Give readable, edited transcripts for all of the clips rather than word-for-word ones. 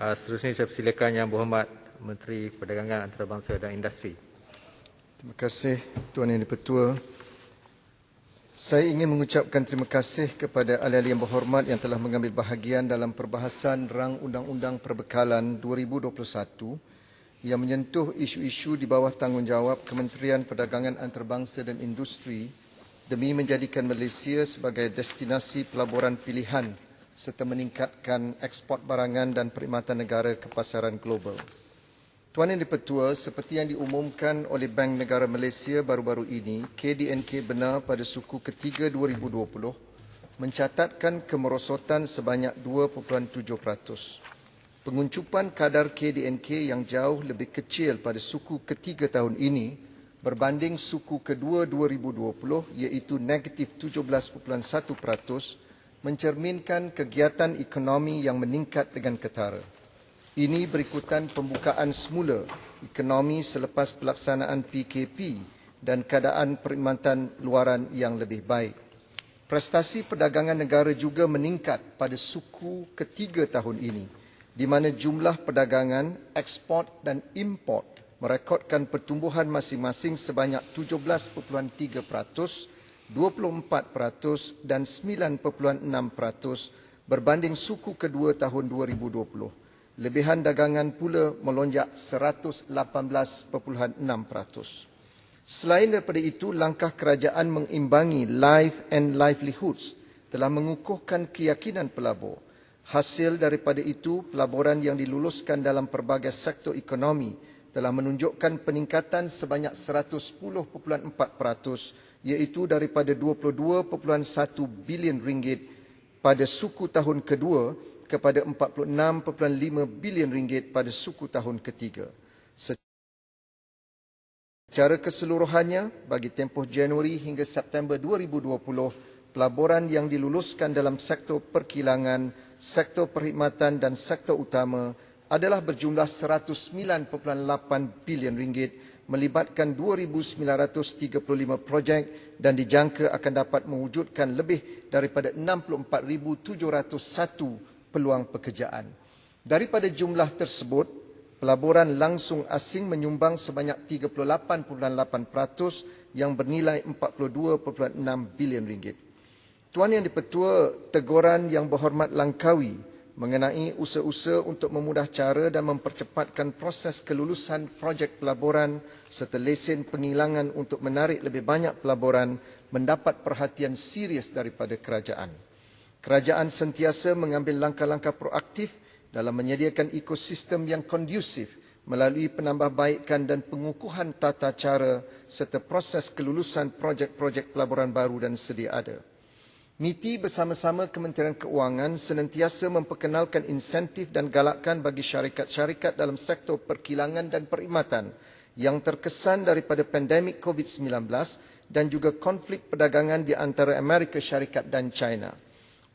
Seterusnya saya persilakan Yang Berhormat Menteri Perdagangan Antarabangsa dan Industri. Terima kasih Tuan Yang di-Pertua. Saya ingin mengucapkan terima kasih kepada ahli-ahli yang berhormat yang telah mengambil bahagian dalam perbahasan Rang Undang-Undang Perbekalan 2021 yang menyentuh isu-isu di bawah tanggungjawab Kementerian Perdagangan Antarabangsa dan Industri demi menjadikan Malaysia sebagai destinasi pelaburan pilihan serta meningkatkan ekspor barangan dan perkhidmatan negara ke pasaran global. Tuan Yang di-Pertua, seperti yang diumumkan oleh Bank Negara Malaysia baru-baru ini, KDNK benar pada suku ketiga 2020 mencatatkan kemerosotan sebanyak 2.7%. Penguncupan kadar KDNK yang jauh lebih kecil pada suku ketiga tahun ini berbanding suku kedua 2020 iaitu negatif 17.1% mencerminkan kegiatan ekonomi yang meningkat dengan ketara. Ini berikutan pembukaan semula ekonomi selepas pelaksanaan PKP dan keadaan perkhidmatan luaran yang lebih baik. Prestasi perdagangan negara juga meningkat pada suku ketiga tahun ini, di mana jumlah perdagangan, ekspor dan import merekodkan pertumbuhan masing-masing sebanyak 17.3%, 24% dan 9.6% berbanding suku kedua tahun 2020. Lebihan dagangan pula melonjak 118.6%. Selain daripada itu, langkah kerajaan mengimbangi life and livelihoods telah mengukuhkan keyakinan pelabur. Hasil daripada itu, pelaburan yang diluluskan dalam pelbagai sektor ekonomi telah menunjukkan peningkatan sebanyak 110.4%, iaitu daripada 22.1 bilion ringgit pada suku tahun kedua kepada 46.5 bilion ringgit pada suku tahun ketiga. Secara keseluruhannya, bagi tempoh Januari hingga September 2020, pelaburan yang diluluskan dalam sektor perkilangan, sektor perkhidmatan dan sektor utama adalah berjumlah 109.8 bilion ringgit, melibatkan 2,935 projek dan dijangka akan dapat mewujudkan lebih daripada 64,701 peluang pekerjaan. Daripada jumlah tersebut, pelaburan langsung asing menyumbang sebanyak 38.8% yang bernilai 42.6 bilion ringgit. Tuan Yang di-Pertua, teguran Yang Berhormat langkawi mengenai usaha-usaha untuk memudah cara dan mempercepatkan proses kelulusan projek pelaburan serta lesen penghilangan untuk menarik lebih banyak pelaburan mendapat perhatian serius daripada kerajaan. Kerajaan sentiasa mengambil langkah-langkah proaktif dalam menyediakan ekosistem yang kondusif melalui penambahbaikan dan pengukuhan tata cara serta proses kelulusan projek-projek pelaburan baru dan sedia ada. MITI bersama-sama Kementerian Keuangan senantiasa memperkenalkan insentif dan galakan bagi syarikat-syarikat dalam sektor perkilangan dan perkhidmatan yang terkesan daripada pandemik COVID-19 dan juga konflik perdagangan di antara Amerika Syarikat dan China.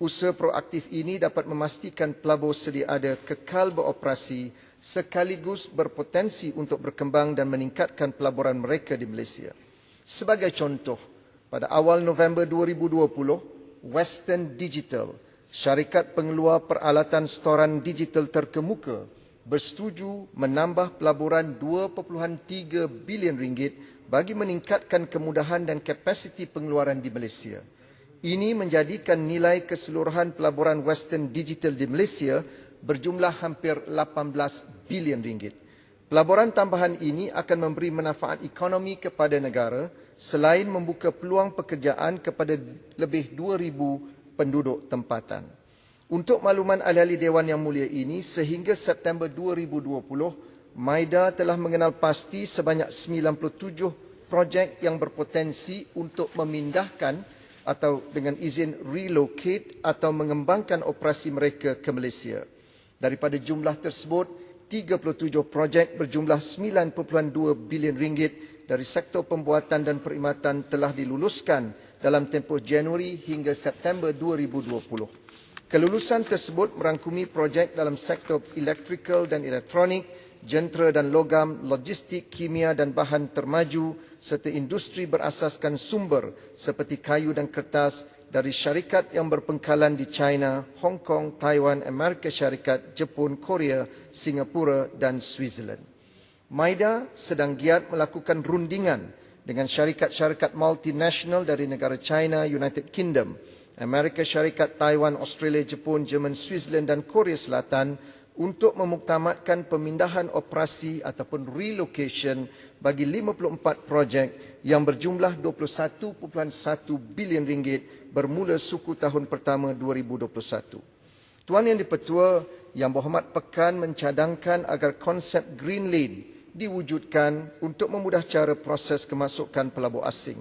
Usaha proaktif ini dapat memastikan pelabur sedia ada kekal beroperasi sekaligus berpotensi untuk berkembang dan meningkatkan pelaburan mereka di Malaysia. Sebagai contoh, pada awal November 2020, Western Digital, syarikat pengeluar peralatan setoran digital terkemuka, bersetuju menambah pelaburan 2.3 bilion ringgit bagi meningkatkan kemudahan dan kapasiti pengeluaran di Malaysia. Ini menjadikan nilai keseluruhan pelaburan Western Digital di Malaysia berjumlah hampir 18 bilion ringgit. Pelaburan tambahan ini akan memberi manfaat ekonomi kepada negara selain membuka peluang pekerjaan kepada lebih 2,000 penduduk tempatan. Untuk makluman ahli-ahli Dewan Yang Mulia ini, sehingga September 2020, MIDA telah mengenal pasti sebanyak 97 projek yang berpotensi untuk memindahkan atau dengan izin relocate atau mengembangkan operasi mereka ke Malaysia. Daripada jumlah tersebut, 37 projek berjumlah 9.2 bilion ringgit dari sektor pembuatan dan perkhidmatan telah diluluskan dalam tempoh Januari hingga September 2020. Kelulusan tersebut merangkumi projek dalam sektor electrical dan elektronik, jentera dan logam, logistik, kimia dan bahan termaju serta industri berasaskan sumber seperti kayu dan kertas dari syarikat yang berpengkalan di China, Hong Kong, Taiwan, Amerika Syarikat, Jepun, Korea, Singapura dan Switzerland. MIDA sedang giat melakukan rundingan dengan syarikat-syarikat multinasional dari negara China, United Kingdom, Amerika Syarikat, Taiwan, Australia, Jepun, Jerman, Switzerland dan Korea Selatan untuk memuktamadkan pemindahan operasi ataupun relocation bagi 54 projek yang berjumlah 21.1 bilion ringgit bermula suku tahun pertama 2021. Tuan Yang di-Pertua, Yang Berhormat Pekan mencadangkan agar konsep Green Lane diwujudkan untuk memudah cara proses kemasukan pelabur asing.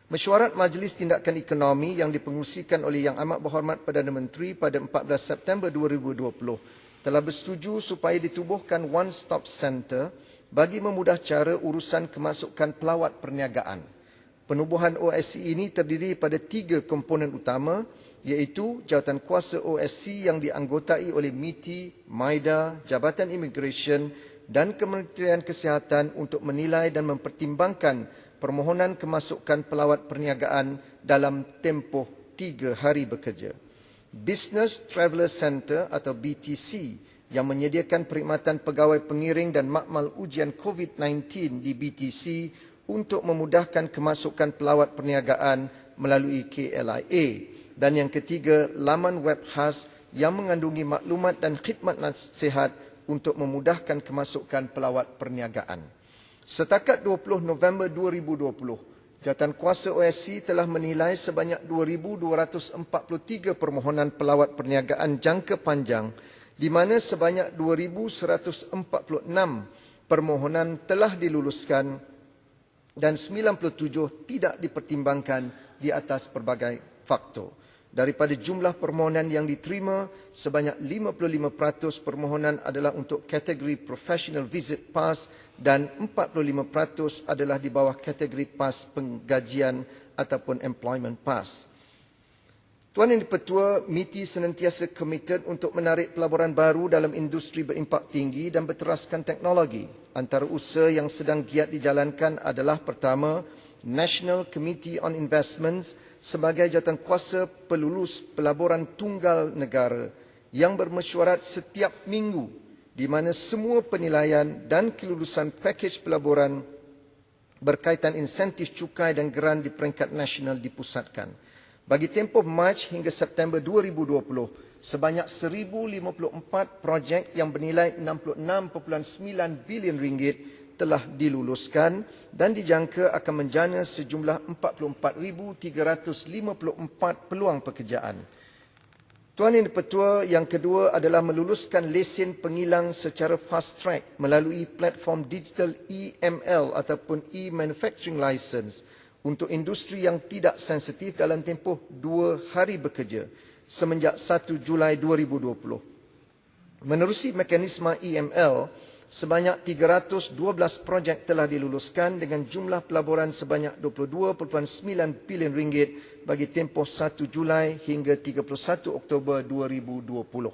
Mesyuarat Majlis Tindakan Ekonomi yang dipengerusikan oleh Yang Amat Berhormat Perdana Menteri pada 14 September 2020 telah bersetuju supaya ditubuhkan One Stop Center bagi memudah cara urusan kemasukan pelawat perniagaan. Penubuhan OSC ini terdiri pada 3 komponen utama, iaitu jawatan kuasa OSC yang dianggotai oleh MITI, MIDA, Jabatan Immigration dan Kementerian Kesihatan untuk menilai dan mempertimbangkan permohonan kemasukan pelawat perniagaan dalam tempoh 3 hari bekerja. Business Traveller Centre atau BTC yang menyediakan perkhidmatan pegawai pengiring dan makmal ujian COVID-19 di BTC untuk memudahkan kemasukan pelawat perniagaan melalui KLIA. Dan yang ketiga, laman web khas yang mengandungi maklumat dan khidmat nasihat untuk memudahkan kemasukan pelawat perniagaan. Setakat 20 November 2020, Jawatan Kuasa OSC telah menilai sebanyak 2,243 permohonan pelawat perniagaan jangka panjang, di mana sebanyak 2,146 permohonan telah diluluskan dan 97 tidak dipertimbangkan di atas pelbagai faktor. Daripada jumlah permohonan yang diterima, sebanyak 55% permohonan adalah untuk kategori Professional Visit Pass dan 45% adalah di bawah kategori Pas Penggajian ataupun Employment Pass. Tuan Yang di-Pertua, MITI senantiasa komited untuk menarik pelaburan baru dalam industri berimpak tinggi dan berteraskan teknologi. Antara usaha yang sedang giat dijalankan adalah pertama, National Committee on Investments sebagai jawatan kuasa pelulus pelaburan tunggal negara yang bermesyuarat setiap minggu di mana semua penilaian dan kelulusan pakej pelaburan berkaitan insentif cukai dan geran di peringkat nasional dipusatkan. Bagi tempoh Mac hingga September 2020, sebanyak 1,054 projek yang bernilai 66.9 bilion ringgit telah diluluskan dan dijangka akan menjana sejumlah 44,354 peluang pekerjaan. Tuan Yang di-Pertua, yang kedua adalah meluluskan lesen pengilang secara fast track melalui platform digital EML ataupun e-manufacturing license untuk industri yang tidak sensitif dalam tempoh 2 hari bekerja semenjak 1 Julai 2020. Menerusi mekanisme EML, sebanyak 312 projek telah diluluskan dengan jumlah pelaburan sebanyak 22.9 bilion ringgit bagi tempoh 1 Julai hingga 31 Oktober 2020.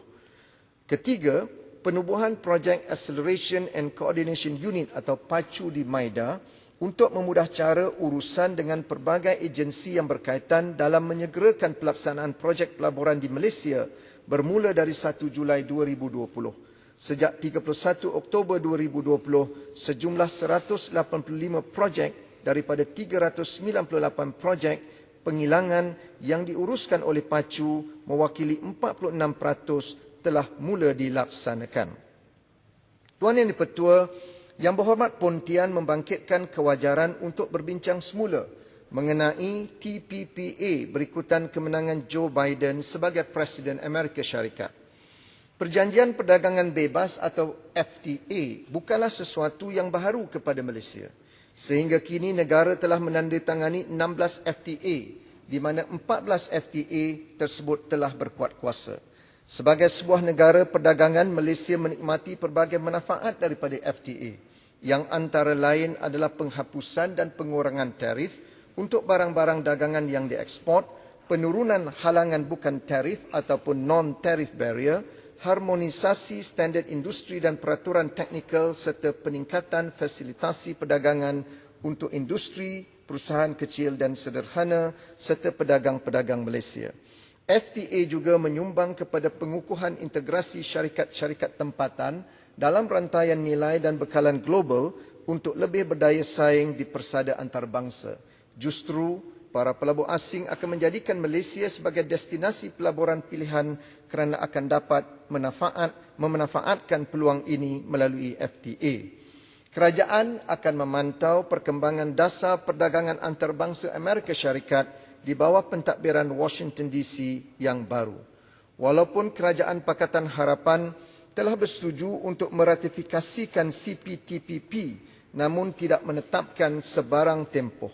Ketiga, penubuhan projek Acceleration and Coordination Unit atau PACU di MIDA untuk memudah cara urusan dengan pelbagai agensi yang berkaitan dalam menyegerakan pelaksanaan projek pelaburan di Malaysia bermula dari 1 Julai 2020. Sejak 31 Oktober 2020, sejumlah 185 projek daripada 398 projek penghilangan yang diuruskan oleh PACU mewakili 46% telah mula dilaksanakan. Tuan Yang di-Pertua, Yang Berhormat Pontian membangkitkan kewajaran untuk berbincang semula mengenai TPPA berikutan kemenangan Joe Biden sebagai Presiden Amerika Syarikat. Perjanjian Perdagangan Bebas atau FTA bukanlah sesuatu yang baharu kepada Malaysia. Sehingga kini negara telah menandatangani 16 FTA, di mana 14 FTA tersebut telah berkuat kuasa. Sebagai sebuah negara perdagangan, Malaysia menikmati pelbagai manfaat daripada FTA, yang antara lain adalah penghapusan dan pengurangan tarif untuk barang-barang dagangan yang dieksport, penurunan halangan bukan tarif ataupun non-tarif barrier, harmonisasi standard industri dan peraturan teknikal serta peningkatan fasilitasi perdagangan untuk industri, perusahaan kecil dan sederhana serta pedagang-pedagang Malaysia. FTA juga menyumbang kepada pengukuhan integrasi syarikat-syarikat tempatan dalam rantaian nilai dan bekalan global untuk lebih berdaya saing di persada antarabangsa. Justru, para pelabur asing akan menjadikan Malaysia sebagai destinasi pelaburan pilihan kerana akan dapat memanfaatkan peluang ini melalui FTA. Kerajaan akan memantau perkembangan dasar perdagangan antarabangsa Amerika Syarikat di bawah pentadbiran Washington DC yang baru. Walaupun Kerajaan Pakatan Harapan telah bersetuju untuk meratifikasikan CPTPP namun tidak menetapkan sebarang tempoh.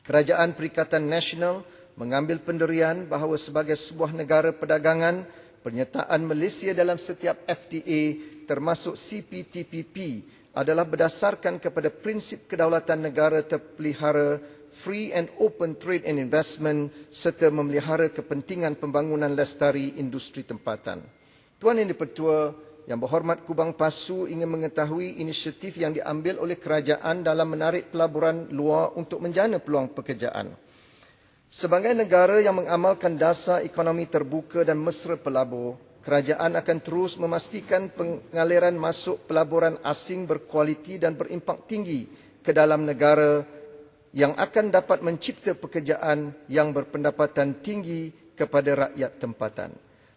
Kerajaan Perikatan Nasional mengambil pendirian bahawa sebagai sebuah negara perdagangan, penyertaan Malaysia dalam setiap FTA termasuk CPTPP adalah berdasarkan kepada prinsip kedaulatan negara terpelihara, free and open trade and investment serta memelihara kepentingan pembangunan lestari industri tempatan. Tuan Yang di-Pertua, Yang Berhormat Kubang Pasu ingin mengetahui inisiatif yang diambil oleh kerajaan dalam menarik pelaburan luar untuk menjana peluang pekerjaan. Sebagai negara yang mengamalkan dasar ekonomi terbuka dan mesra pelabur, kerajaan akan terus memastikan pengaliran masuk pelaburan asing berkualiti dan berimpak tinggi ke dalam negara yang akan dapat mencipta pekerjaan yang berpendapatan tinggi kepada rakyat tempatan.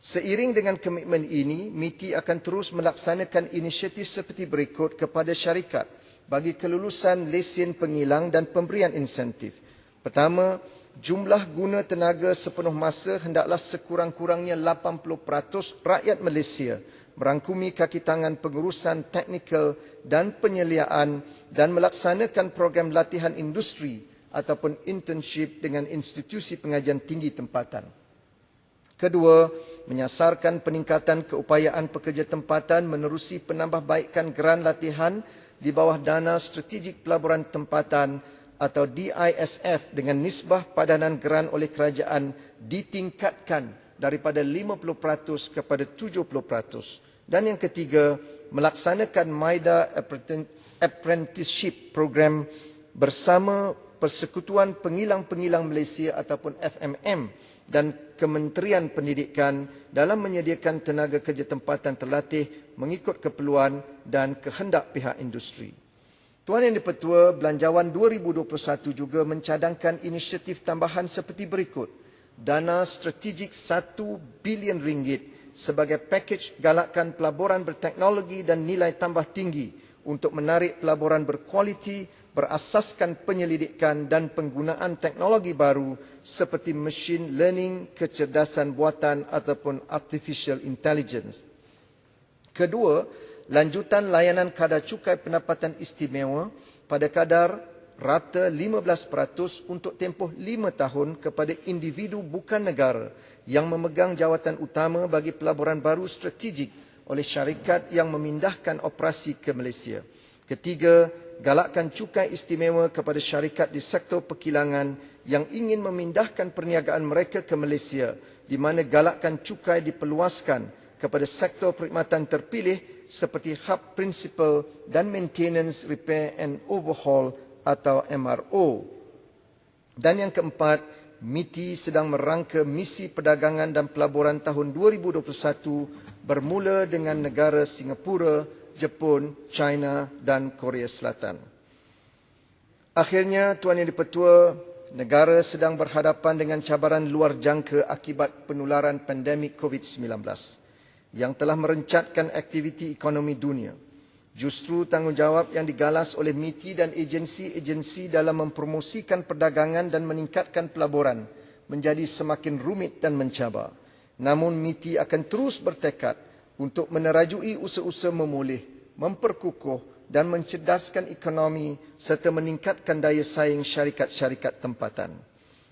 Seiring dengan komitmen ini, MITI akan terus melaksanakan inisiatif seperti berikut kepada syarikat bagi kelulusan lesen pengilang dan pemberian insentif. Pertama, jumlah guna tenaga sepenuh masa hendaklah sekurang-kurangnya 80% rakyat Malaysia merangkumi kaki tangan pengurusan teknikal dan penyeliaan dan melaksanakan program latihan industri ataupun internship dengan institusi pengajian tinggi tempatan. Kedua, menyasarkan peningkatan keupayaan pekerja tempatan menerusi penambahbaikan geran latihan di bawah dana strategik pelaburan tempatan atau DISF dengan nisbah padanan geran oleh kerajaan ditingkatkan daripada 50% kepada 70%. Dan yang ketiga, melaksanakan MIDA Apprenticeship Program bersama Persekutuan Pengilang-Pengilang Malaysia ataupun FMM dan Kementerian Pendidikan dalam menyediakan tenaga kerja tempatan terlatih mengikut keperluan dan kehendak pihak industri. Tuan Yang di-Pertua, Belanjawan 2021 juga mencadangkan inisiatif tambahan seperti berikut. Dana strategik RM1 bilion sebagai pakej galakan pelaburan berteknologi dan nilai tambah tinggi untuk menarik pelaburan berkualiti berasaskan penyelidikan dan penggunaan teknologi baru seperti machine learning, kecerdasan buatan ataupun artificial intelligence. Kedua, lanjutan layanan kadar cukai pendapatan istimewa pada kadar rata 15% untuk tempoh 5 tahun kepada individu bukan negara yang memegang jawatan utama bagi pelaburan baru strategik oleh syarikat yang memindahkan operasi ke Malaysia. Ketiga, galakkan cukai istimewa kepada syarikat di sektor perkilangan yang ingin memindahkan perniagaan mereka ke Malaysia, di mana galakkan cukai diperluaskan kepada sektor perkhidmatan terpilih seperti hub principal dan maintenance, repair and overhaul atau MRO. Dan yang keempat, MITI sedang merangka misi perdagangan dan pelaburan tahun 2021 bermula dengan negara Singapura, Jepun, China dan Korea Selatan. Akhirnya, Tuan Yang di-Pertua, negara sedang berhadapan dengan cabaran luar jangka akibat penularan pandemik COVID-19 yang telah merencatkan aktiviti ekonomi dunia. Justru tanggungjawab yang digalas oleh MITI dan agensi-agensi dalam mempromosikan perdagangan dan meningkatkan pelaburan menjadi semakin rumit dan mencabar. Namun MITI akan terus bertekad untuk menerajui usaha-usaha memulih, memperkukuh dan mencerdaskan ekonomi serta meningkatkan daya saing syarikat-syarikat tempatan.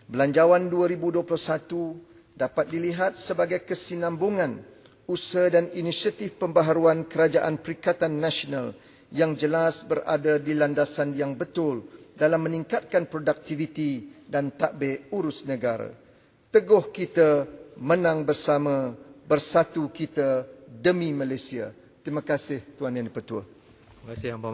Belanjawan 2021 dapat dilihat sebagai kesinambungan usaha dan inisiatif pembaharuan Kerajaan Perikatan Nasional yang jelas berada di landasan yang betul dalam meningkatkan produktiviti dan tadbir urus negara. Teguh kita, menang bersama, bersatu kita demi Malaysia. Terima kasih Tuan Yang di-Pertua. Terima kasih Yang Berhormat.